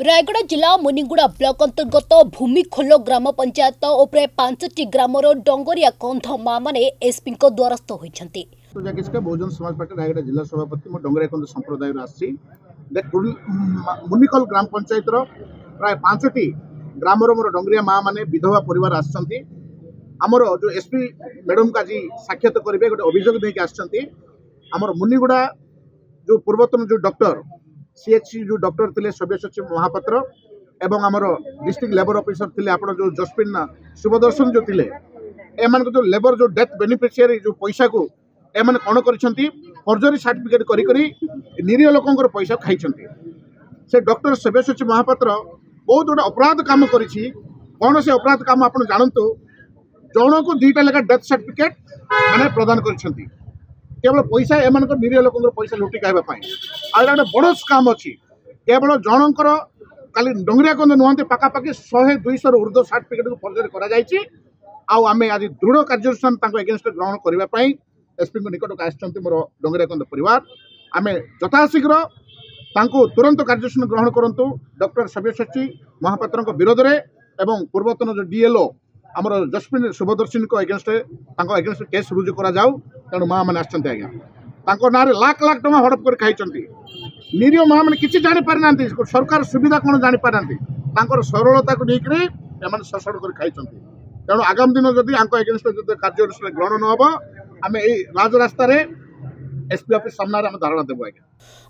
रायगढ़ जिला मुनिगुड़ा ब्लॉक अंतर्गत भूमिखोल ग्राम पंचायत और प्राय 5टी ग्रामर डंगरिया कंध माँ मैंने एसपी द्वारस्थ होती। बहुजन समाज पार्टी रायगढ़ जिला सभापति डंगरिया कंध संप्रदाय मुनिखोल ग्राम पंचायत प्राय 5टी ग्रामर मोर डंगरिया माँ मैंने विधवा परिवार आमर जो एसपी मैडम का आज साक्षात करेंगे गोटे अभियोग देके आमर मुनिगुड़ा जो पूर्वतन जो डॉक्टर सीएचसी जो डॉक्टर थे सभ्य सचिव महापात्र एवं आमर डिस्ट्रिक्ट लेबर ऑफिसर थे आप जो जसपिन शुभदर्शन जो थे एम जो लेबर जो डेथ बेनिफिशियरी जो पैसा को एम कौन कर फर्जरी सर्टिफिकेट करी निरीह लोक पैसा खाई से डॉक्टर सभ्य सचिव महापात्र बहुत गोटे अपराध काम कर कौन से अपराध काम आप जानतु जन को 2टा लेखा डेथ सर्टिफिकेट मैंने प्रदान कर केवल पैसा एम निरीह लोक पैसा लुटी खावाई गोटे बड़ स्काम अच्छी केवल जनकर खाली डंगरिया कंद नुहति पाखापाखि 100-200 ऊर्ध्व सर्टिफिकेट को फर्जरी आम आज दृढ़ कार्यानुष्ठान एगेन्स्ट ग्रहण करने एसपी निकट आसछन्ति मोर डंगरिया कंद परिवार आम यथाशीघ्र तुरंत कार्यानुष्ठान ग्रहण करूँ डॉक्टर सभ्य सचिव महापात्र विरोध में एवं पूर्वतन जो डीएलओ आमर जसपिन शुभदर्शन को एगेन्स्ट केस रुजु करा जाऊ तेणु माँ मैंने आज्ञा ना लाख लाख टका हड़प कर खाई निरीह माँ मैंने किसी जापारी ना सरकार सुविधा कौन जापारी सरलता को लेकर शोषण कर खाई तेणु आगामी दिन जदि एगेन्स्ट कार्यानुष्ठान ग्रहण न हो आम राजरास्तार एसपी ऑफिस सामने धारणा देव।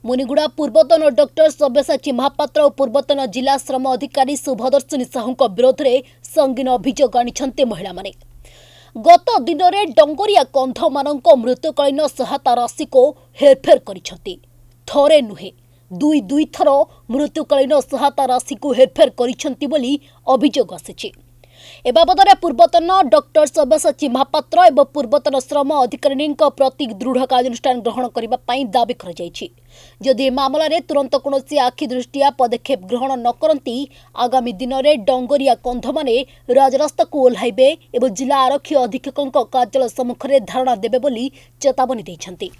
मुनिगुड़ा पूर्वतन डॉक्टर सब्यसाची महापात्र और पूर्वतन जिला श्रम अधिकारी शुभदर्शिनी साहू विरोध में संगीन अभियोग आनी महिला माने। गत दिन में डंगरिया कंध मान मृत्युकालीन सहायता राशि को हेरफेर कर थरे नुहे दुई थर मृत्युकालीन सहायता राशि को हेरफेर कर आसी ए बाबद पूर्वतन डॉक्टर सब्यसाची महापात्र एवं पूर्वतन श्रम अधिकारी प्रति दृढ़ कार्यानुष्ठान ग्रहण करने दाबी करदि मामलें तुरंत कौन आखिदृष्टिया पदक्षेप ग्रहण न करती आगामी दिन में डंगरिया कंध माने राजरास्ता को ओह्लाइबे एवं जिला आरक्षी अधीक्षक कार्यालय सम्मुखें धारणा देबे बोली चेतावनी दैछन्ति।